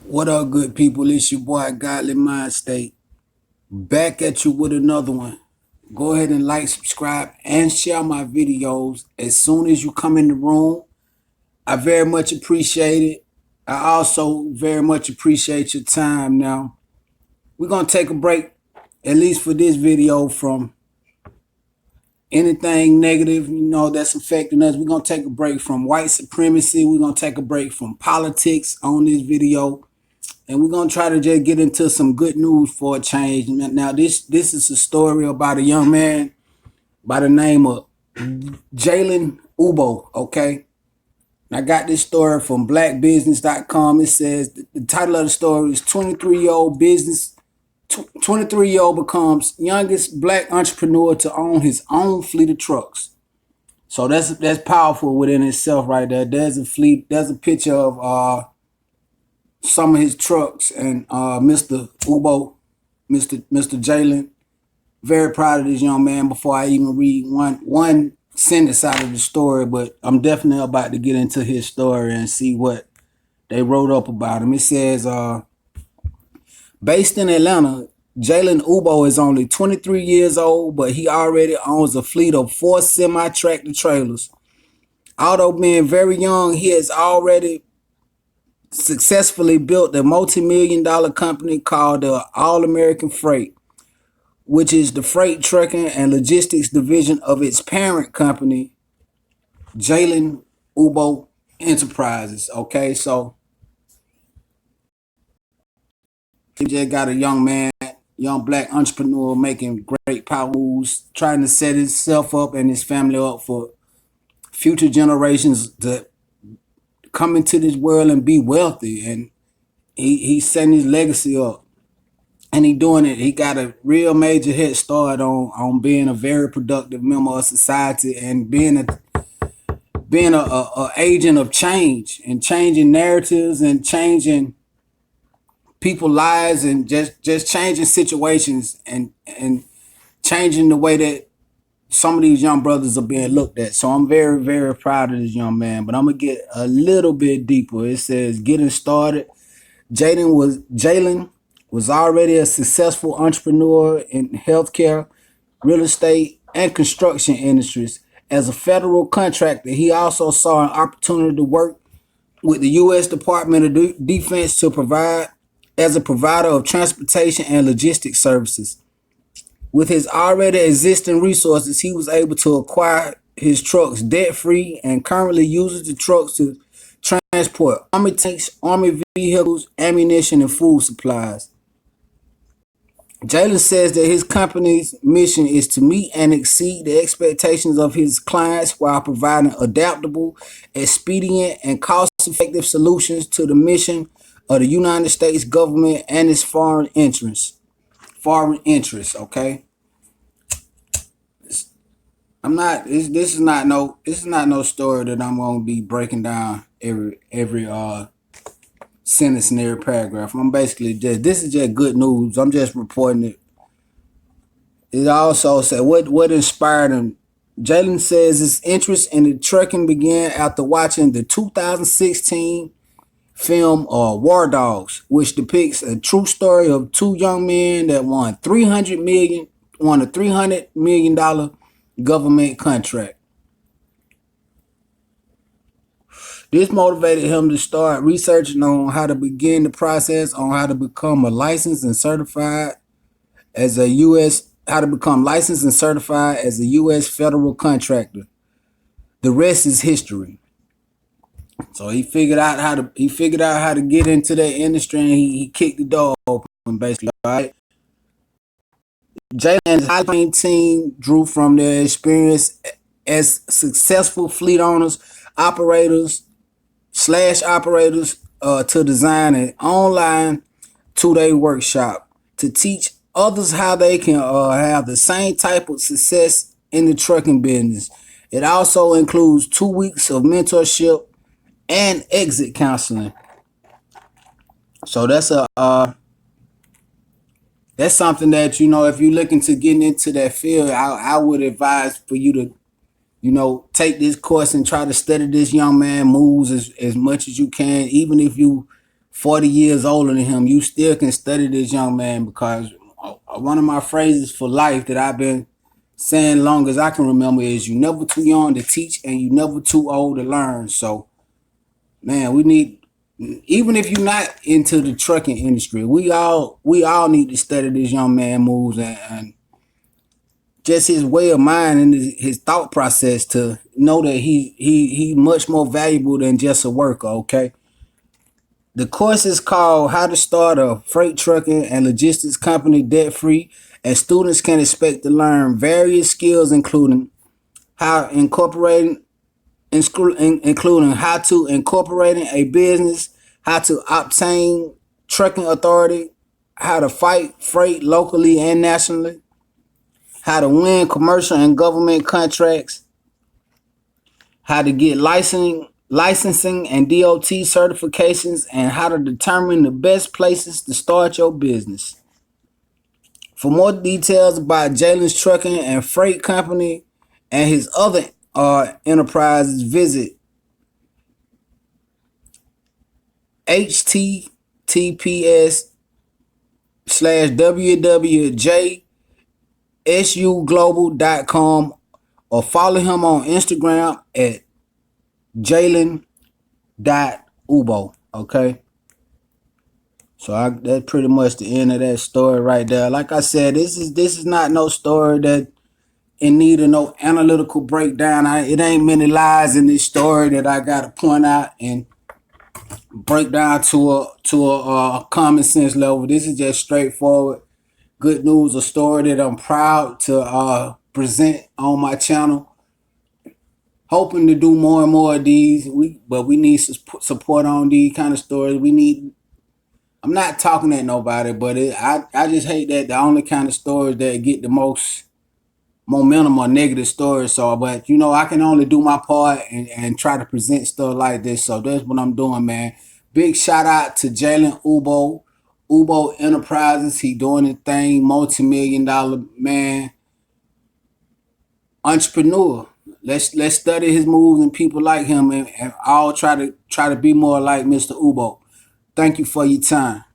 What up, good people? It's your boy, Godly Mind State. Back at you with another one. Go ahead and like, subscribe, and share my videos as soon as you come in the room. I very much appreciate it. I also very much appreciate your time. Now, we're going to take a break, at least for this video, from anything negative, that's affecting us. We're going to take a break from white supremacy. We're going to take a break from politics on this video. And we're gonna try to just get into some good news for a change. Now, this is a story about a young man by the name of Jalen Ubo. Okay, and I got this story from BlackBusiness.com. It says the title of the story is 23-year-old business. 23-year-old becomes youngest black entrepreneur to own his own fleet of trucks. So that's powerful within itself, right there. There's a fleet. There's a picture of some of his trucks and Mr. Ubo, Mr. Jalen. Very proud of this young man. Before I even read one sentence out of the story, but I'm definitely about to get into his story and see what they wrote up about him. It says, based in Atlanta, Jalen Ubo is only 23 years old, but he already owns a fleet of 4 semi-tractor trailers. Although being very young, he has already successfully built a multi-million-dollar company called the All American Freight, which is the freight trucking and logistics division of its parent company, Jalen Ubo Enterprises. Okay, so he just got a young black entrepreneur making great power moves, trying to set himself up and his family up for future generations to come into this world and be wealthy. And he's setting his legacy up, and he doing it. He got a real major head start on being a very productive member of society and being a agent of change and changing narratives and changing people's lives and just changing situations and changing the way that some of these young brothers are being looked at. So I'm very, very proud of this young man. But I'm gonna get a little bit deeper. It says, getting started. Jalen was already a successful entrepreneur in healthcare, real estate, and construction industries. As a federal contractor, he also saw an opportunity to work with the U.S. Department of Defense to provide as a provider of transportation and logistics services. With his already existing resources, he was able to acquire his trucks debt-free and currently uses the trucks to transport army tanks, army vehicles, ammunition, and food supplies. Jalen says that his company's mission is to meet and exceed the expectations of his clients while providing adaptable, expedient, and cost-effective solutions to the mission of the United States government and its foreign interests. Okay. This is not no story that I'm gonna be breaking down every sentence in every paragraph. I'm basically this is just good news. I'm just reporting it. It also said what inspired him. Jalen says his interest in the trucking began after watching the 2016 film War Dogs, which depicts a true story of two young men that won a $300 million government contract. This motivated him to start researching on how to begin the process on how to become licensed and certified as a U.S. federal contractor. The rest is history. So he figured out how to get into that industry, and he kicked the door open basically. All right. Jalen and his high team drew from their experience as successful fleet owners, operators to design an online 2-day workshop to teach others how they can have the same type of success in the trucking business. It also includes 2 weeks of mentorship and exit counseling. So that's something that, if you're looking to get into that field, I would advise for you to, take this course and try to study this young man moves as much as you can, even if you 40 years older than him, you still can study this young man, because one of my phrases for life that I've been saying long as I can remember is, you never too young to teach and you never too old to learn. So, man, we need, even if you're not into the trucking industry, we all need to study this young man moves, and just his way of mind and his thought process, to know that he much more valuable than just a worker. Okay. The course is called How to Start a Freight Trucking and Logistics Company Debt Free, and students can expect to learn various skills, including how including how to incorporating a business, how to obtain trucking authority, how to fight freight locally and nationally, how to win commercial and government contracts, how to get licensing and DOT certifications, and how to determine the best places to start your business. For more details about Jalen's Trucking and Freight Company and his other enterprises, visit https://www.jsuglobal.com, or follow him on Instagram at Jalen.ubo. Okay. So that's pretty much the end of that story right there. Like I said, this is not no story that in need of no analytical breakdown. It ain't many lies in this story that I gotta point out and break down to a common sense level. This is just straightforward good news, a story that I'm proud to present on my channel. Hoping to do more and more of these. But we need support on these kind of stories. I'm not talking at nobody, but I just hate that the only kind of stories that get the most momentum are negative stories. So, but I can only do my part and try to present stuff like this. So that's what I'm doing, man. Big shout out to Jalen Ubo Enterprises. He doing his thing, multi-million-dollar man, entrepreneur. Let's study his moves and people like him, and all try to be more like Mr. Ubo. Thank you for your time.